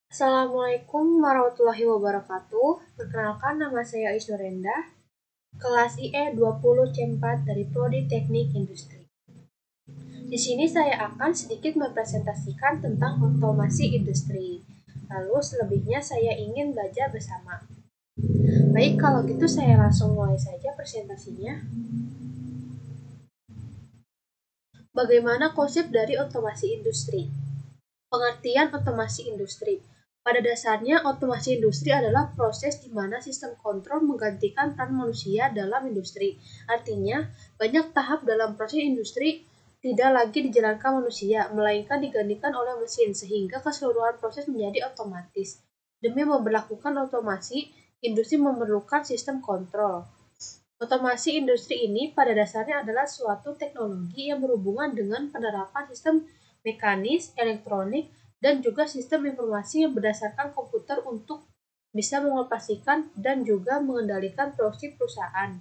Assalamualaikum warahmatullahi wabarakatuh. Perkenalkan, nama saya Isnurenda, kelas IE 20C4 dari Prodi Teknik Industri. Di sini saya akan sedikit mempresentasikan tentang otomasi industri. Lalu selebihnya saya ingin belajar bersama. Baik, kalau gitu saya langsung mulai saja presentasinya. Bagaimana konsep dari otomasi industri? Pengertian otomasi industri. Pada dasarnya, otomasi industri adalah proses di mana sistem kontrol menggantikan peran manusia dalam industri. Artinya, banyak tahap dalam proses industri tidak lagi dijalankan manusia, melainkan digantikan oleh mesin, sehingga keseluruhan proses menjadi otomatis. Demi memperlakukan otomasi, industri memerlukan sistem kontrol. Otomasi industri ini pada dasarnya adalah suatu teknologi yang berhubungan dengan penerapan sistem mekanis, elektronik, dan juga sistem informasi yang berdasarkan komputer untuk bisa mengoperasikan dan juga mengendalikan produksi perusahaan.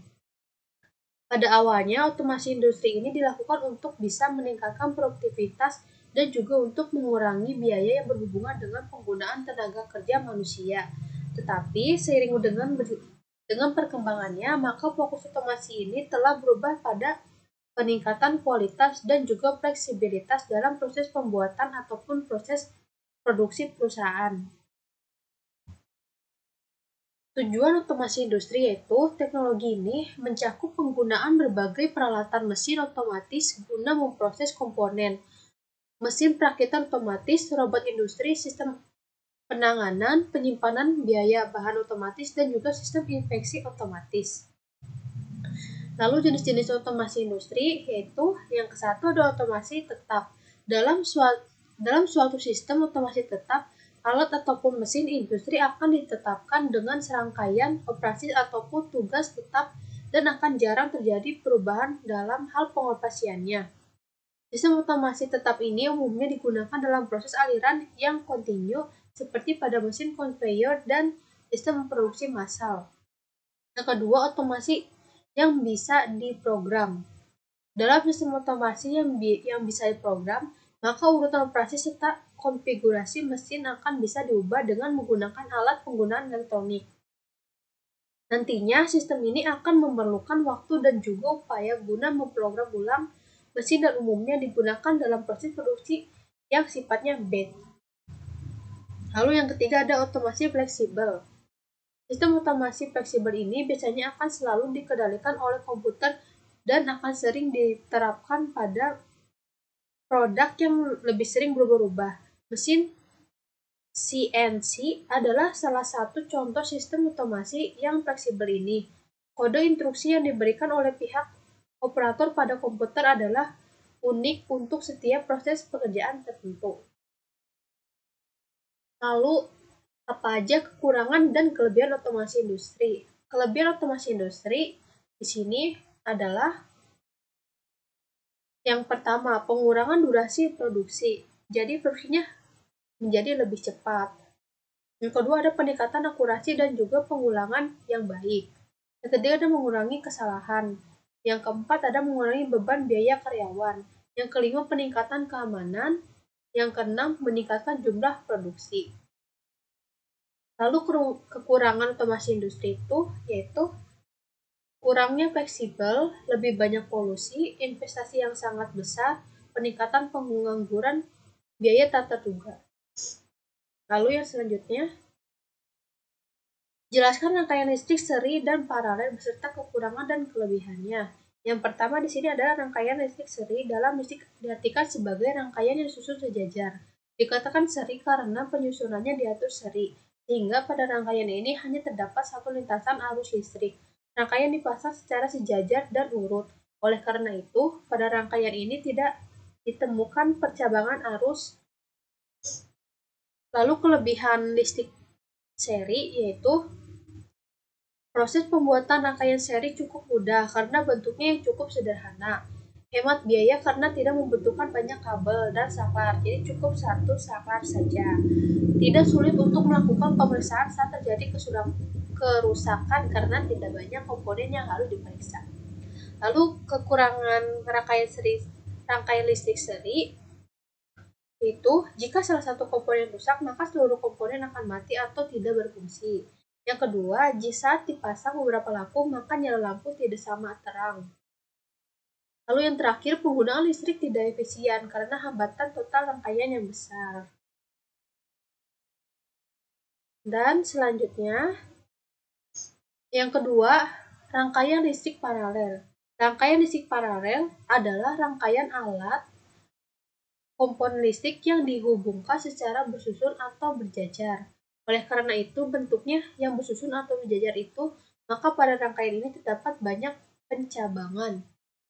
Pada awalnya, otomasi industri ini dilakukan untuk bisa meningkatkan produktivitas dan juga untuk mengurangi biaya yang berhubungan dengan penggunaan tenaga kerja manusia. Tetapi seiring dengan perkembangannya, maka fokus otomasi ini telah berubah pada peningkatan kualitas dan juga fleksibilitas dalam proses pembuatan ataupun proses produksi perusahaan. Tujuan otomasi industri yaitu teknologi ini mencakup penggunaan berbagai peralatan mesin otomatis guna memproses komponen, mesin perakitan otomatis, robot industri, sistem penanganan, penyimpanan biaya bahan otomatis, dan juga sistem inspeksi otomatis. Lalu jenis-jenis otomasi industri yaitu yang ke-1 ada otomasi tetap. Dalam suatu sistem otomasi tetap, alat ataupun mesin industri akan ditetapkan dengan serangkaian operasi ataupun tugas tetap dan akan jarang terjadi perubahan dalam hal pengoperasiannya. Sistem otomasi tetap ini umumnya digunakan dalam proses aliran yang kontinu seperti pada mesin konveyor dan sistem produksi massal. Yang kedua, otomasi yang bisa diprogram. Dalam sistem otomasi yang bisa diprogram, maka urutan operasi serta konfigurasi mesin akan bisa diubah dengan menggunakan alat penggunaan elektronik. Nantinya, sistem ini akan memerlukan waktu dan juga upaya guna memprogram ulang mesin dan umumnya digunakan dalam proses produksi yang sifatnya batch. Lalu yang ketiga ada otomasi fleksibel. Sistem otomasi fleksibel ini biasanya akan selalu dikendalikan oleh komputer dan akan sering diterapkan pada produk yang lebih sering berubah-ubah. Mesin CNC adalah salah satu contoh sistem otomasi yang fleksibel ini. Kode instruksi yang diberikan oleh pihak operator pada komputer adalah unik untuk setiap proses pekerjaan tertentu. Lalu, apa aja kekurangan dan kelebihan otomasi industri? Kelebihan otomasi industri di sini adalah yang pertama, pengurangan durasi produksi. Jadi produksinya menjadi lebih cepat. Yang kedua ada peningkatan akurasi dan juga pengulangan yang baik. Yang ketiga ada mengurangi kesalahan. Yang keempat ada mengurangi beban biaya karyawan. Yang kelima peningkatan keamanan. Yang keenam meningkatkan jumlah produksi. Lalu kekurangan otomasi industri itu yaitu kurangnya fleksibel, lebih banyak polusi, investasi yang sangat besar, peningkatan pengangguran, biaya tak terduga. Lalu yang selanjutnya, jelaskan rangkaian listrik seri dan paralel beserta kekurangan dan kelebihannya. Yang pertama di sini adalah rangkaian listrik seri. Dalam listrik diartikan sebagai rangkaian yang disusun sejajar. Dikatakan seri karena penyusunannya diatur seri, sehingga pada rangkaian ini hanya terdapat satu lintasan arus listrik. Rangkaian dipasang secara sejajar dan urut. Oleh karena itu, pada rangkaian ini tidak ditemukan percabangan arus. Lalu kelebihan listrik seri yaitu proses pembuatan rangkaian seri cukup mudah karena bentuknya yang cukup sederhana. Hemat biaya karena tidak membutuhkan banyak kabel dan saklar, jadi cukup satu saklar saja. Tidak sulit untuk melakukan pemeriksaan saat terjadi kerusakan karena tidak banyak komponen yang harus diperiksa. Lalu kekurangan rangkaian listrik seri Yaitu, jika salah satu komponen rusak, maka seluruh komponen akan mati atau tidak berfungsi. Yang kedua, jika saat dipasang beberapa lampu, maka nyala lampu tidak sama terang. Lalu yang terakhir, penggunaan listrik tidak efisien karena hambatan total rangkaian yang besar. Dan selanjutnya, yang kedua, rangkaian listrik paralel. Rangkaian listrik paralel adalah rangkaian alat komponen listrik yang dihubungkan secara bersusun atau berjajar. Oleh karena itu, bentuknya yang bersusun atau berjajar itu, maka pada rangkaian ini terdapat banyak pencabangan.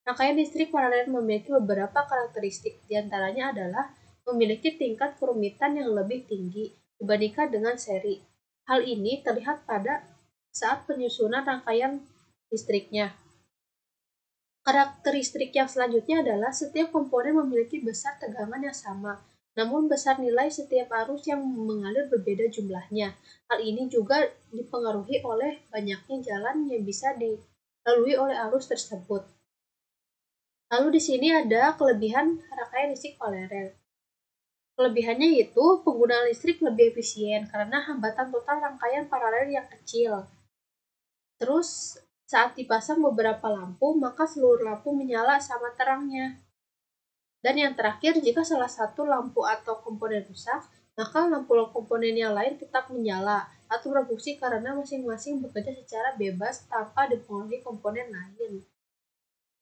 Rangkaian listrik paralel memiliki beberapa karakteristik, diantaranya adalah memiliki tingkat kerumitan yang lebih tinggi dibandingkan dengan seri. Hal ini terlihat pada saat penyusunan rangkaian listriknya. Karakteristik yang selanjutnya adalah setiap komponen memiliki besar tegangan yang sama, namun besar nilai setiap arus yang mengalir berbeda jumlahnya. Hal ini juga dipengaruhi oleh banyaknya jalan yang bisa dilalui oleh arus tersebut. Lalu di sini ada kelebihan rangkaian listrik paralel. Kelebihannya yaitu penggunaan listrik lebih efisien karena hambatan total rangkaian paralel yang kecil. Terus saat dipasang beberapa lampu, maka seluruh lampu menyala sama terangnya. Dan yang terakhir, jika salah satu lampu atau komponen rusak, maka lampu komponen yang lain tetap menyala atau berfungsi karena masing-masing bekerja secara bebas tanpa dipengaruhi komponen lain.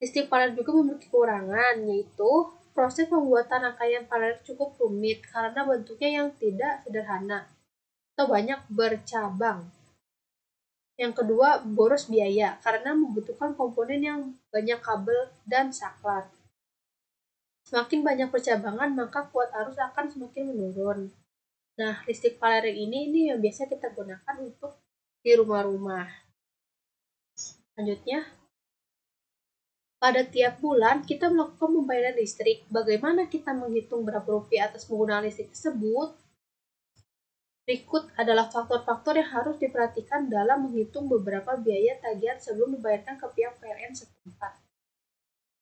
Listrik paralel juga memiliki kekurangan, yaitu proses pembuatan rangkaian paralel cukup rumit karena bentuknya yang tidak sederhana atau banyak bercabang. Yang kedua, boros biaya karena membutuhkan komponen yang banyak kabel dan saklar. Semakin banyak percabangan, maka kuat arus akan semakin menurun. Nah, listrik paralel ini yang biasa kita gunakan untuk di rumah-rumah. Selanjutnya, pada tiap bulan kita melakukan pembayaran listrik. Bagaimana kita menghitung berapa rupiah atas penggunaan listrik tersebut? Berikut adalah faktor-faktor yang harus diperhatikan dalam menghitung beberapa biaya tagihan sebelum dibayarkan ke pihak PLN setempat.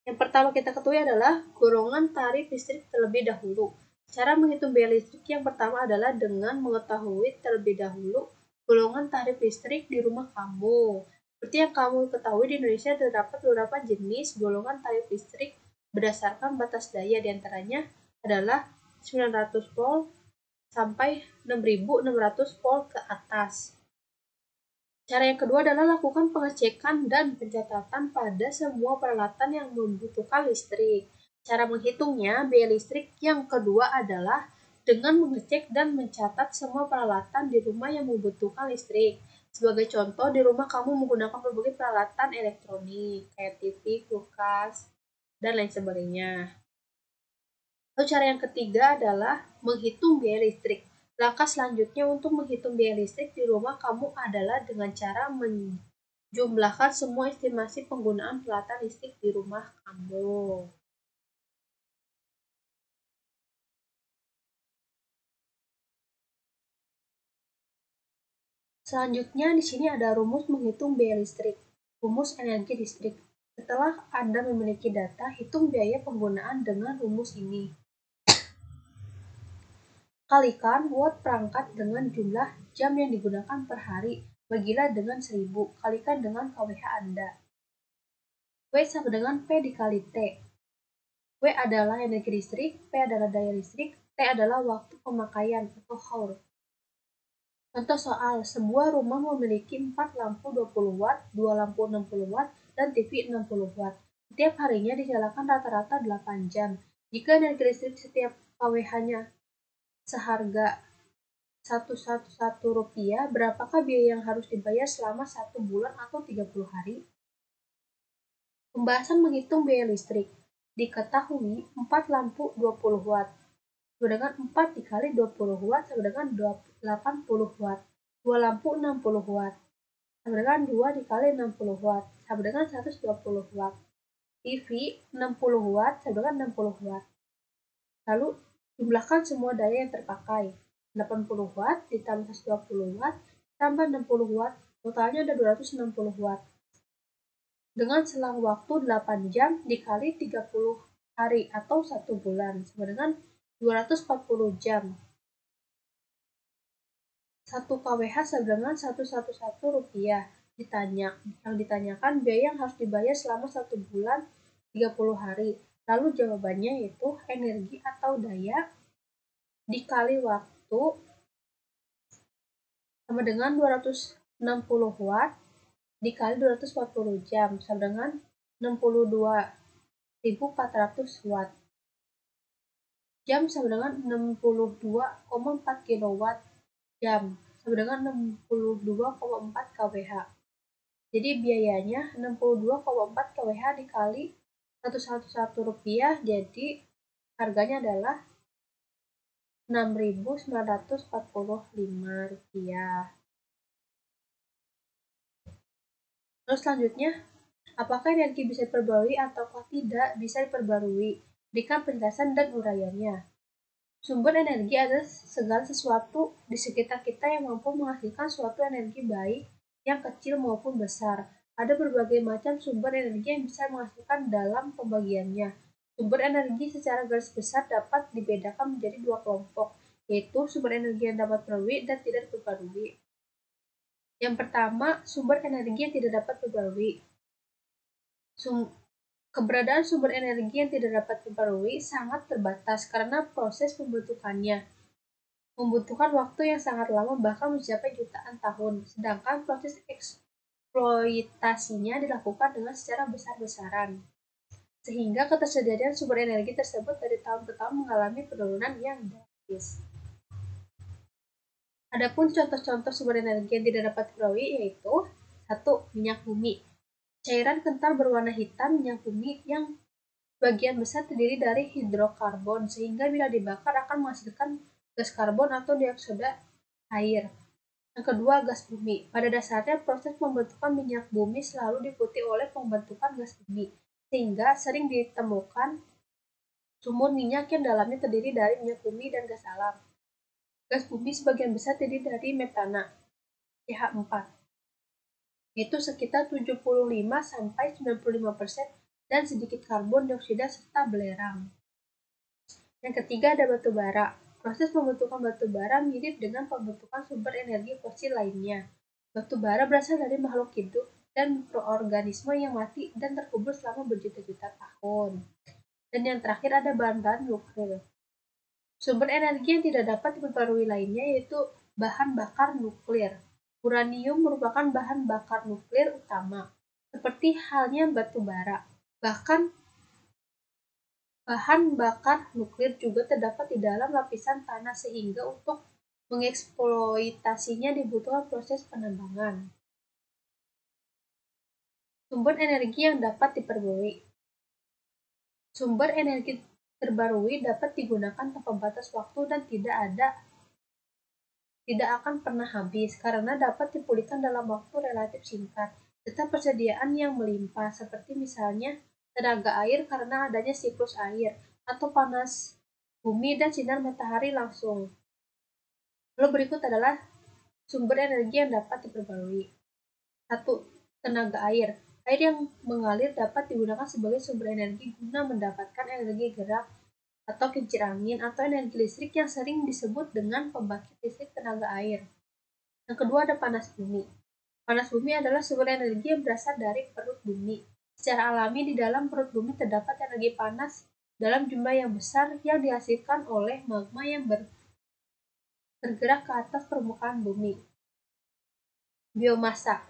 Yang pertama kita ketahui adalah golongan tarif listrik terlebih dahulu. Cara menghitung biaya listrik yang pertama adalah dengan mengetahui terlebih dahulu golongan tarif listrik di rumah kamu. Seperti yang kamu ketahui, di Indonesia terdapat beberapa jenis golongan tarif listrik berdasarkan batas daya, diantaranya adalah 900 volt sampai 6.600 volt ke atas. Cara yang kedua adalah lakukan pengecekan dan pencatatan pada semua peralatan yang membutuhkan listrik. Cara menghitungnya, biaya listrik yang kedua adalah dengan mengecek dan mencatat semua peralatan di rumah yang membutuhkan listrik. Sebagai contoh, di rumah kamu menggunakan berbagai peralatan elektronik, kayak TV, kulkas, dan lain sebagainya. Lalu cara yang ketiga adalah menghitung biaya listrik. Langkah selanjutnya untuk menghitung biaya listrik di rumah kamu adalah dengan cara menjumlahkan semua estimasi penggunaan peralatan listrik di rumah kamu. Selanjutnya di sini ada rumus menghitung biaya listrik. Rumus energi listrik. Setelah Anda memiliki data, hitung biaya penggunaan dengan rumus ini. Kalikan watt perangkat dengan jumlah jam yang digunakan per hari, bagilah dengan 1000, kalikan dengan kWh Anda. W sama dengan P dikali T. W adalah energi listrik, P adalah daya listrik, T adalah waktu pemakaian atau hour. Contoh soal, sebuah rumah memiliki 4 lampu 20 watt, 2 lampu 60 watt, dan TV 60 watt. Setiap harinya dinyalakan rata-rata 8 jam. Jika energi listrik setiap kWh-nya seharga 111 rupiah, berapakah biaya yang harus dibayar selama 1 bulan atau 30 hari? Pembahasan menghitung biaya listrik. Diketahui 4 lampu 20 watt. Sama dengan 4 dikali 20 watt sama dengan 80 watt. 2 lampu 60 watt. Sama dengan 2 dikali 60 watt. Sama dengan 120 watt. TV 60 watt sama dengan 60 watt. Lalu jumlahkan semua daya yang terpakai. 80 watt ditambah 120 watt tambah 60 watt, totalnya ada 260 watt. Dengan selang waktu 8 jam dikali 30 hari atau 1 bulan, sama dengan 240 jam. 1 kWh sedengan Rp111. Yang ditanyakan biaya yang harus dibayar selama 1 bulan 30 hari. Lalu jawabannya yaitu energi atau daya dikali waktu sama dengan 260 watt dikali 240 jam sama dengan 62.400 watt. Jam sama dengan 62,4 kilowatt jam sama dengan 62,4 kWh. Jadi biayanya 62,4 kWh dikali Rp111, jadi harganya adalah Rp6.945. Terus selanjutnya, apakah energi bisa diperbarui ataukah tidak bisa diperbarui? Berikan penjelasan dan uraiannya. Sumber energi adalah segala sesuatu di sekitar kita yang mampu menghasilkan suatu energi baik yang kecil maupun besar. Ada berbagai macam sumber energi yang bisa menghasilkan dalam pembagiannya. Sumber energi secara garis besar dapat dibedakan menjadi 2 kelompok, yaitu sumber energi yang dapat diperbarui dan tidak diperbarui. Yang pertama, sumber energi yang tidak dapat diperbarui. Keberadaan sumber energi yang tidak dapat diperbarui sangat terbatas karena proses pembentukannya membutuhkan waktu yang sangat lama, bahkan mencapai jutaan tahun, sedangkan proses eksploitasinya dilakukan dengan secara besar-besaran, sehingga ketersediaan sumber energi tersebut dari tahun ke tahun mengalami penurunan yang drastis. Adapun contoh-contoh sumber energi yang tidak dapat diperbarui yaitu 1. Minyak bumi. Cairan kental berwarna hitam minyak bumi yang sebagian besar terdiri dari hidrokarbon, sehingga bila dibakar akan menghasilkan gas karbon atau dioksida air. Yang kedua, gas bumi. Pada dasarnya, proses pembentukan minyak bumi selalu diikuti oleh pembentukan gas bumi, sehingga sering ditemukan sumur minyak yang dalamnya terdiri dari minyak bumi dan gas alam. Gas bumi sebagian besar terdiri dari metana, CH4, yaitu sekitar 75-95%, dan sedikit karbon dioksida serta belerang. Yang ketiga ada batu bara. Proses pembentukan batu bara mirip dengan pembentukan sumber energi fosil lainnya. Batu bara berasal dari makhluk hidup dan mikroorganisme yang mati dan terkubur selama berjuta-juta tahun. Dan yang terakhir ada bahan-bahan nuklir. Sumber energi yang tidak dapat diperbarui lainnya yaitu bahan bakar nuklir. Uranium merupakan bahan bakar nuklir utama, seperti halnya batu bara. Bahkan, bahan bakar nuklir juga terdapat di dalam lapisan tanah sehingga untuk mengeksploitasinya dibutuhkan proses penambangan. Sumber energi yang dapat diperbarui. Sumber energi terbarui dapat digunakan tanpa batas waktu dan tidak akan pernah habis karena dapat dipulihkan dalam waktu relatif singkat. Serta persediaan yang melimpah, seperti misalnya tenaga air karena adanya siklus air, atau panas bumi dan sinar matahari langsung. Lalu berikut adalah sumber energi yang dapat diperbarui. 1. Tenaga air. Air yang mengalir dapat digunakan sebagai sumber energi guna mendapatkan energi gerak atau kincir angin atau energi listrik yang sering disebut dengan pembangkit listrik tenaga air. Yang kedua ada panas bumi. Panas bumi adalah sumber energi yang berasal dari perut bumi. Secara alami di dalam perut bumi terdapat energi panas dalam jumlah yang besar yang dihasilkan oleh magma yang bergerak ke atas permukaan bumi. Biomasa.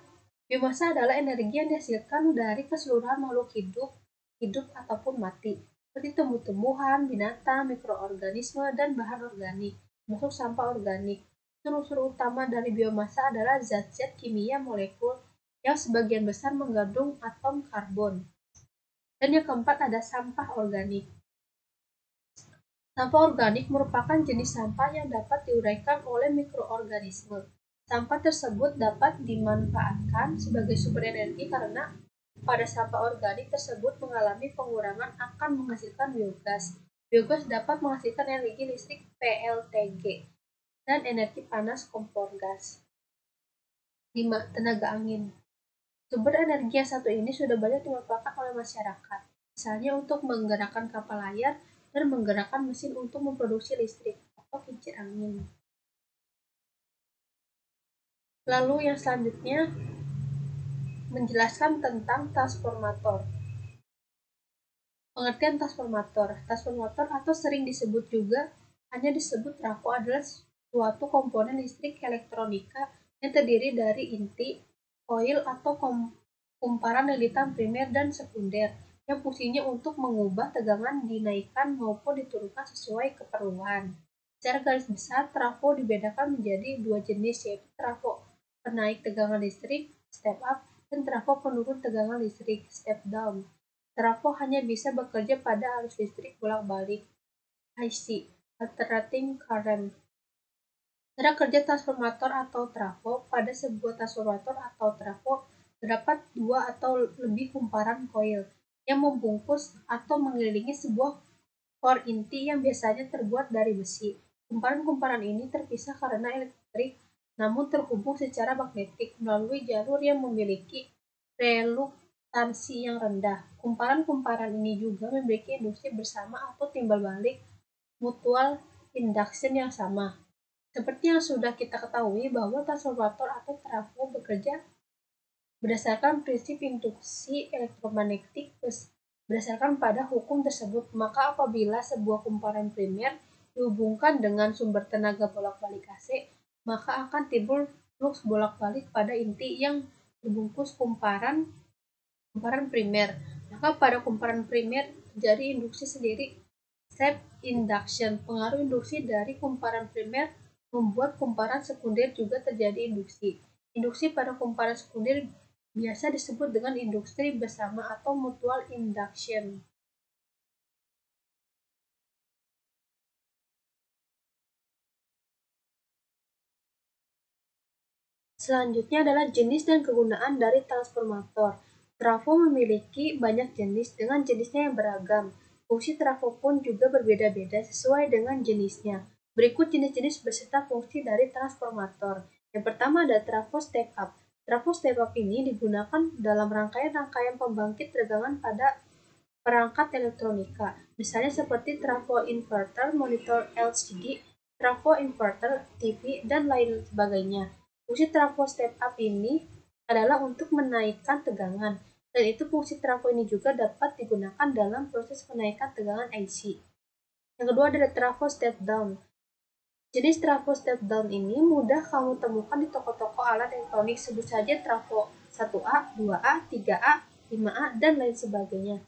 Biomasa adalah energi yang dihasilkan dari keseluruhan makhluk hidup ataupun mati, seperti tumbuh-tumbuhan, binatang, mikroorganisme, dan bahan organik, termasuk sampah organik. Unsur utama dari biomasa adalah zat-zat kimia molekul yang sebagian besar mengandung atom karbon. Dan yang keempat ada sampah organik. Sampah organik merupakan jenis sampah yang dapat diuraikan oleh mikroorganisme. Sampah tersebut dapat dimanfaatkan sebagai sumber energi karena pada sampah organik tersebut mengalami pengurangan akan menghasilkan biogas. Biogas dapat menghasilkan energi listrik PLTG dan energi panas kompor gas. 5. Tenaga angin. Sumber energi yang satu ini sudah banyak dimanfaatkan oleh masyarakat, misalnya untuk menggerakkan kapal layar, dan menggerakkan mesin untuk memproduksi listrik atau kincir angin. Lalu yang selanjutnya menjelaskan tentang transformator. Pengertian transformator. Transformator atau sering disebut juga hanya disebut trafo adalah suatu komponen listrik elektronika yang terdiri dari inti, koil atau kumparan lilitan primer dan sekunder yang fungsinya untuk mengubah tegangan dinaikkan maupun diturunkan sesuai keperluan. Secara garis besar, trafo dibedakan menjadi dua jenis, yaitu trafo penaik tegangan listrik (step up) dan trafo penurun tegangan listrik (step down). Trafo hanya bisa bekerja pada arus listrik bolak-balik (AC, alternating current). Cara kerja transformator atau trafo. Pada sebuah transformator atau trafo terdapat dua atau lebih kumparan koil yang membungkus atau mengelilingi sebuah core inti yang biasanya terbuat dari besi. Kumparan-kumparan ini terpisah karena elektrik, namun terhubung secara magnetik melalui jalur yang memiliki reluktansi yang rendah. Kumparan-kumparan ini juga memiliki induksi bersama atau timbal balik mutual induction yang sama. Seperti yang sudah kita ketahui bahwa transformator atau trafo bekerja berdasarkan prinsip induksi elektromagnetik berdasarkan pada hukum tersebut, maka apabila sebuah kumparan primer dihubungkan dengan sumber tenaga bolak-balik AC, maka akan timbul flux bolak-balik pada inti yang dibungkus kumparan primer. Maka pada kumparan primer terjadi induksi sendiri, step induction. Pengaruh induksi dari kumparan primer membuat kumparan sekunder juga terjadi induksi. Induksi pada kumparan sekunder biasa disebut dengan induksi bersama atau mutual induction. Selanjutnya adalah jenis dan kegunaan dari transformator. Trafo memiliki banyak jenis dengan jenisnya yang beragam. Fungsi trafo pun juga berbeda-beda sesuai dengan jenisnya. Berikut jenis-jenis beserta fungsi dari transformator. Yang pertama ada trafo step up. Trafo step up ini digunakan dalam rangkaian-rangkaian pembangkit tegangan pada perangkat elektronika, misalnya seperti trafo inverter, monitor LCD, trafo inverter, TV, dan lain sebagainya. Fungsi trafo step up ini adalah untuk menaikkan tegangan, dan itu fungsi trafo ini juga dapat digunakan dalam proses penaikan tegangan AC. Yang kedua adalah trafo step down. Jenis trafo step down ini mudah kamu temukan di toko-toko alat elektronik, sebut saja trafo 1A, 2A, 3A, 5A, dan lain sebagainya.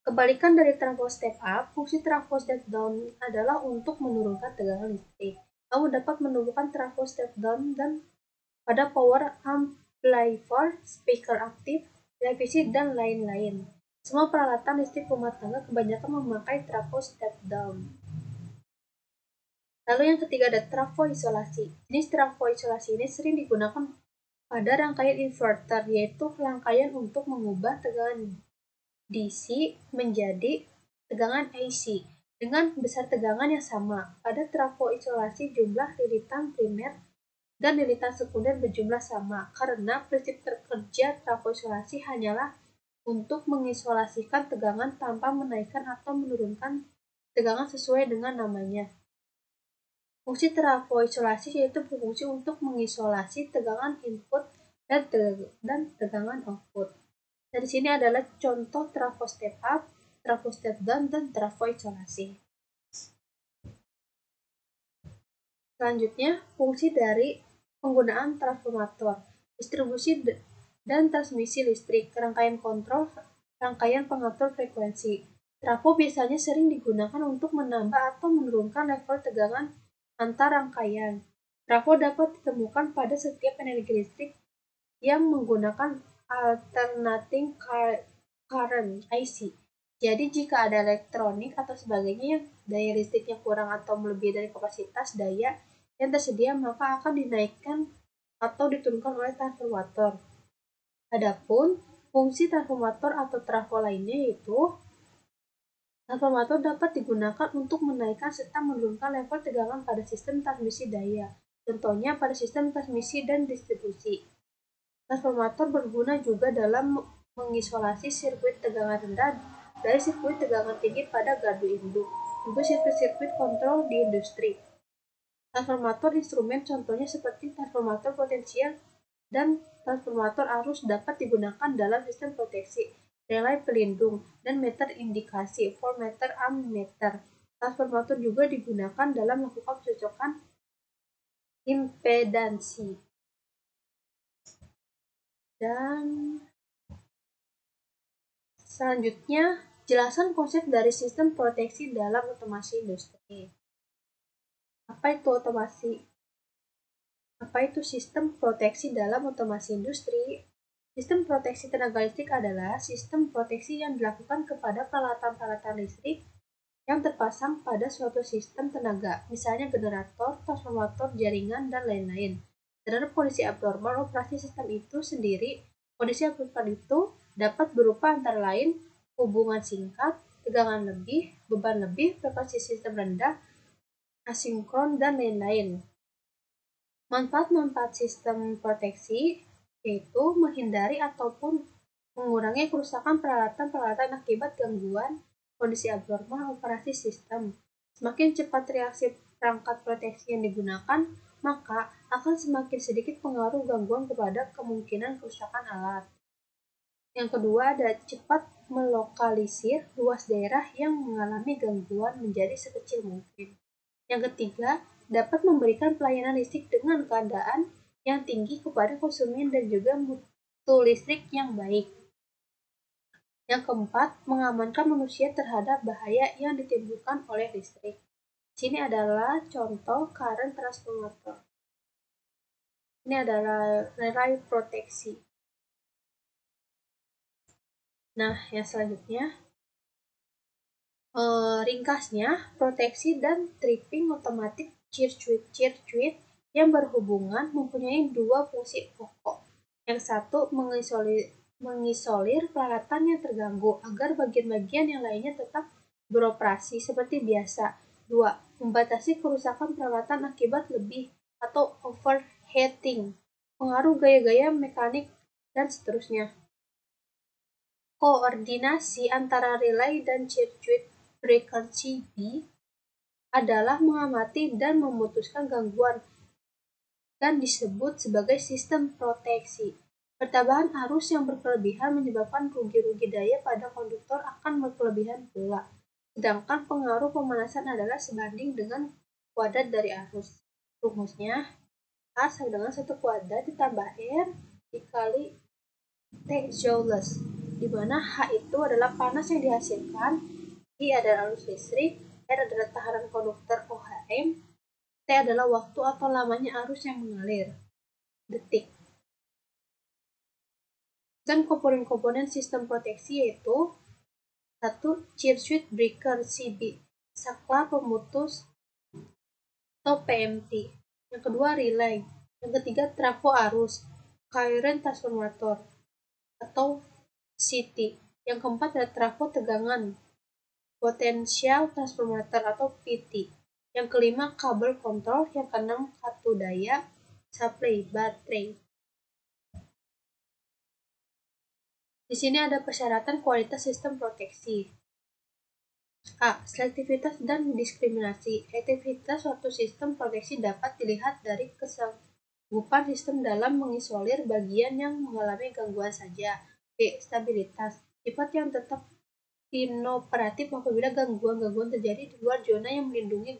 Kebalikan dari trafo step up, fungsi trafo step down adalah untuk menurunkan tegangan listrik. Kamu dapat menemukan trafo step down dan pada power amplifier, speaker aktif, televisi, dan lain-lain. Semua peralatan listrik rumah tangga kebanyakan memakai trafo step down. Lalu yang ketiga ada trafo isolasi. Jenis trafo isolasi ini sering digunakan pada rangkaian inverter, yaitu rangkaian untuk mengubah tegangan DC menjadi tegangan AC dengan besar tegangan yang sama. Pada trafo isolasi, jumlah lilitan primer dan lilitan sekunder berjumlah sama, karena prinsip kerja trafo isolasi hanyalah untuk mengisolasikan tegangan tanpa menaikkan atau menurunkan tegangan sesuai dengan namanya. Fungsi trafo isolasi yaitu berfungsi untuk mengisolasi tegangan input dan tegangan output. Dari sini adalah contoh trafo step up, trafo step down, dan trafo isolasi. Selanjutnya, fungsi dari penggunaan transformator, distribusi dan transmisi listrik, rangkaian kontrol, rangkaian pengatur frekuensi. Trafo biasanya sering digunakan untuk menambah atau menurunkan level tegangan antar rangkaian. Trafo dapat ditemukan pada setiap energi listrik yang menggunakan alternating current (IC). Jadi jika ada elektronik atau sebagainya yang daya listriknya kurang atau melebihi dari kapasitas daya yang tersedia, maka akan dinaikkan atau diturunkan oleh transformator. Adapun fungsi transformator atau trafo lainnya yaitu transformator dapat digunakan untuk menaikkan serta menurunkan level tegangan pada sistem transmisi daya. Contohnya pada sistem transmisi dan distribusi. Transformator berguna juga dalam mengisolasi sirkuit tegangan rendah dari sirkuit tegangan tinggi pada gardu induk, juga sirkuit-sirkuit kontrol di industri. Transformator instrumen contohnya seperti transformator potensial dan transformator arus dapat digunakan dalam sistem proteksi, relay pelindung, dan meter indikasi, voltmeter, ammeter. Transformator juga digunakan dalam melakukan pencocokan impedansi. Dan selanjutnya, jelaskan konsep dari sistem proteksi dalam otomasi industri. Apa itu otomasi? Apa itu sistem proteksi dalam otomasi industri? Sistem proteksi tenaga listrik adalah sistem proteksi yang dilakukan kepada peralatan-peralatan listrik yang terpasang pada suatu sistem tenaga, misalnya generator, transformator, jaringan, dan lain-lain. Terhadap kondisi abnormal operasi sistem itu sendiri, kondisi abnormal itu dapat berupa antara lain hubungan singkat, tegangan lebih, beban lebih, frekuensi sistem rendah, asinkron, dan lain-lain. Manfaat-manfaat sistem proteksi yaitu menghindari ataupun mengurangi kerusakan peralatan-peralatan akibat gangguan kondisi abnormal operasi sistem. Semakin cepat reaksi perangkat proteksi yang digunakan, maka akan semakin sedikit pengaruh gangguan kepada kemungkinan kerusakan alat. Yang kedua ada cepat melokalisir luas daerah yang mengalami gangguan menjadi sekecil mungkin. Yang ketiga, dapat memberikan pelayanan listrik dengan keadaan yang tinggi kepada konsumen dan juga mutu listrik yang baik. Yang keempat, mengamankan manusia terhadap bahaya yang ditimbulkan oleh listrik. Sini adalah contoh current transformator. Ini adalah relay proteksi. Nah, yang selanjutnya, ringkasnya, proteksi dan tripping otomatik circuit yang berhubungan mempunyai dua fungsi pokok. Yang satu, mengisolir peralatan yang terganggu agar bagian-bagian yang lainnya tetap beroperasi seperti biasa. 2. Membatasi kerusakan peralatan akibat lebih atau overheating, pengaruh gaya-gaya mekanik, dan seterusnya. Koordinasi antara relay dan circuit breaker CB adalah mengamati dan memutuskan gangguan dan disebut sebagai sistem proteksi. Pertambahan arus yang berkelebihan menyebabkan rugi-rugi daya pada konduktor akan berkelebihan pula. Sedangkan pengaruh pemanasan adalah sebanding dengan kuadrat dari arus. Rumusnya, A sama dengan 1 kuadrat ditambah R dikali T joules, di mana H itu adalah panas yang dihasilkan, I adalah arus listrik, R adalah tekanan konduktor OHM, T adalah waktu atau lamanya arus yang mengalir, detik. Dan komponen-komponen sistem proteksi yaitu 1. Circuit breaker CB, saklar pemutus atau PMT. Yang kedua, relay. Yang ketiga, trafo arus, current transformator atau CT. Yang keempat adalah trafo tegangan, potential transformator atau PT. Yang kelima, kabel kontrol. Yang keenam, kartu daya, supply, baterai. Di sini ada persyaratan kualitas sistem proteksi. A. Selektivitas dan diskriminasi. Efektivitas suatu sistem proteksi dapat dilihat dari kesanggupan sistem dalam mengisolir bagian yang mengalami gangguan saja. B. Stabilitas. Sifat yang tetap inoperatif apabila gangguan-gangguan terjadi di luar zona yang melindungi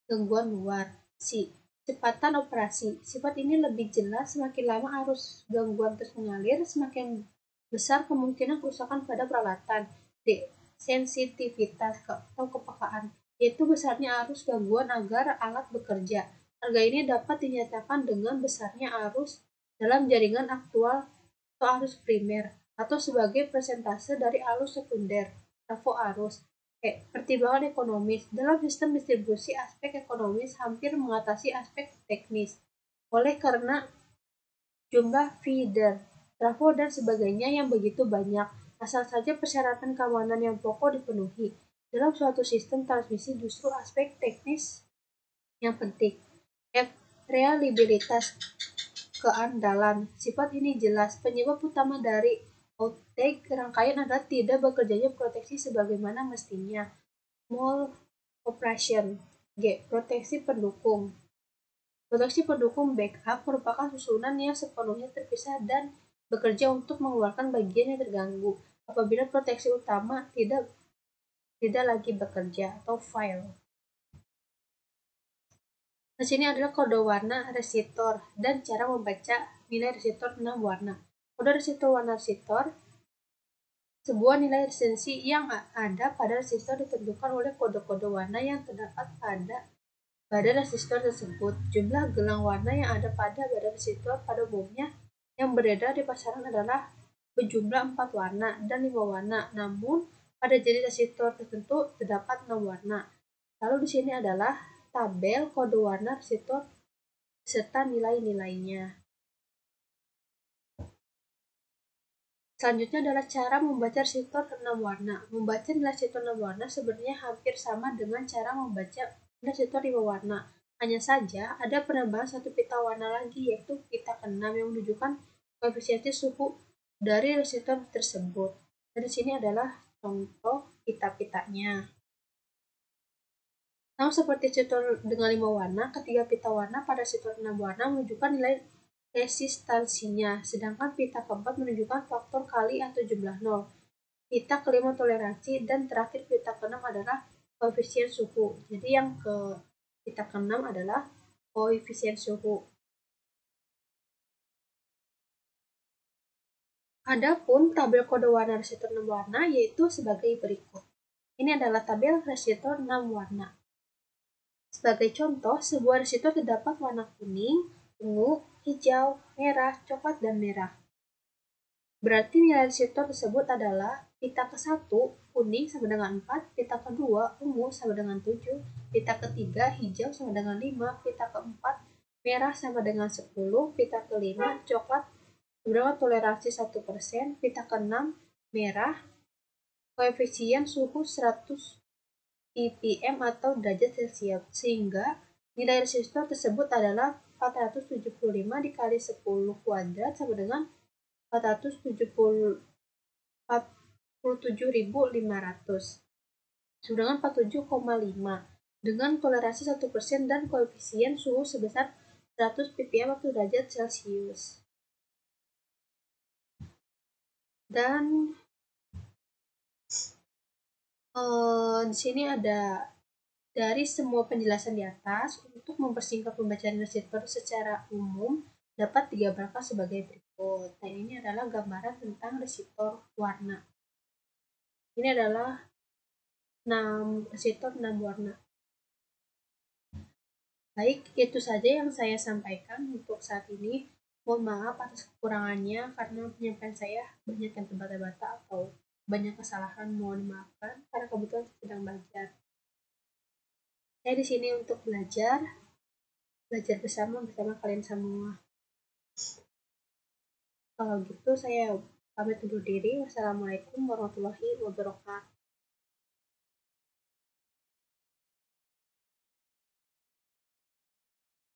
gangguan luar. C. Kecepatan operasi. Sifat ini lebih jelas semakin lama arus gangguan terus mengalir, semakin besar kemungkinan kerusakan pada peralatan. D. Sensitivitas atau kepekaan, yaitu besarnya arus gangguan agar alat bekerja. Harga ini dapat dinyatakan dengan besarnya arus dalam jaringan aktual atau arus primer, atau sebagai persentase dari arus sekunder, trafo arus. Pertimbangan ekonomis. Dalam sistem distribusi, aspek ekonomis hampir mengatasi aspek teknis. Oleh karena jumlah feeder, trafo, dan sebagainya yang begitu banyak, asal saja persyaratan keamanan yang pokok dipenuhi. Dalam suatu sistem transmisi justru aspek teknis yang penting. F. Reliabilitas, keandalan. Sifat ini jelas penyebab utama dari Outtake rangkaian adalah tidak bekerjanya proteksi sebagaimana mestinya. Operation. G. Proteksi pendukung. Proteksi pendukung backup merupakan susunan yang sepenuhnya terpisah dan bekerja untuk mengeluarkan bagian yang terganggu apabila proteksi utama tidak lagi bekerja atau fail. Di sini adalah kode warna resistor dan cara membaca nilai resistor 6 warna. Kode resistor warna resistor sebuah nilai resistensi yang ada pada resistor ditentukan oleh kode-kode warna yang terdapat pada resistor tersebut. Jumlah gelang warna yang ada pada badan resistor pada umumnya yang beredar di pasaran adalah berjumlah 4 warna dan 5 warna. Namun, pada jenis resistor tertentu terdapat 6 warna. Lalu di sini adalah tabel kode warna resistor serta nilai-nilainya. Selanjutnya adalah cara membaca resistor 6 warna. Membaca nilai resistor 6 warna sebenarnya hampir sama dengan cara membaca resistor 5 warna. Hanya saja ada penambahan satu pita warna lagi, yaitu pita ke-6 yang menunjukkan koefisiensi suhu dari resistor tersebut. Dan di sini adalah contoh pita-pitanya. Sama seperti resistor dengan 5 warna, ketiga pita warna pada resistor 6 warna menunjukkan nilai resistansinya, sedangkan pita keempat menunjukkan faktor kali atau jumlah nol. Pita kelima toleransi, dan terakhir pita keenam adalah koefisien suhu. Jadi yang ke pita keenam adalah koefisien suhu. Adapun tabel kode warna resistor 6 warna yaitu sebagai berikut. Ini adalah tabel resistor 6 warna. Sebagai contoh, sebuah resistor terdapat warna kuning, ungu, hijau, merah, coklat, dan merah. Berarti nilai resistor tersebut adalah pita ke-1 kuning sama dengan 4, pita ke-2 ungu sama dengan 7, pita ke-3 hijau sama dengan 5, pita ke-4 merah sama dengan 10, pita ke-5 coklat dengan toleransi 1%, pita ke-6 merah, koefisien suhu 100 ppm atau derajat Celcius, sehingga nilai resistor tersebut adalah 475 dikali 10 kuadrat sama dengan 477.500 sedangkan 47,5 dengan toleransi 1% dan koefisien suhu sebesar 100 ppm atau derajat Celcius. Dan di sini ada dari semua penjelasan di atas, untuk mempersingkat pembacaan resistor secara umum dapat digambarkan sebagai berikut. Nah, ini adalah gambaran tentang resistor warna. Ini adalah 6 resistor 6 warna. Baik, itu saja yang saya sampaikan untuk saat ini. Mohon maaf atas kekurangannya karena penyampaian saya banyak yang terbata-bata atau banyak kesalahan, mohon dimaafkan karena kebetulan saya sedang belajar. Saya di sini untuk belajar bersama kalian semua. Kalau gitu saya pamit undur diri. Wassalamualaikum warahmatullahi wabarakatuh.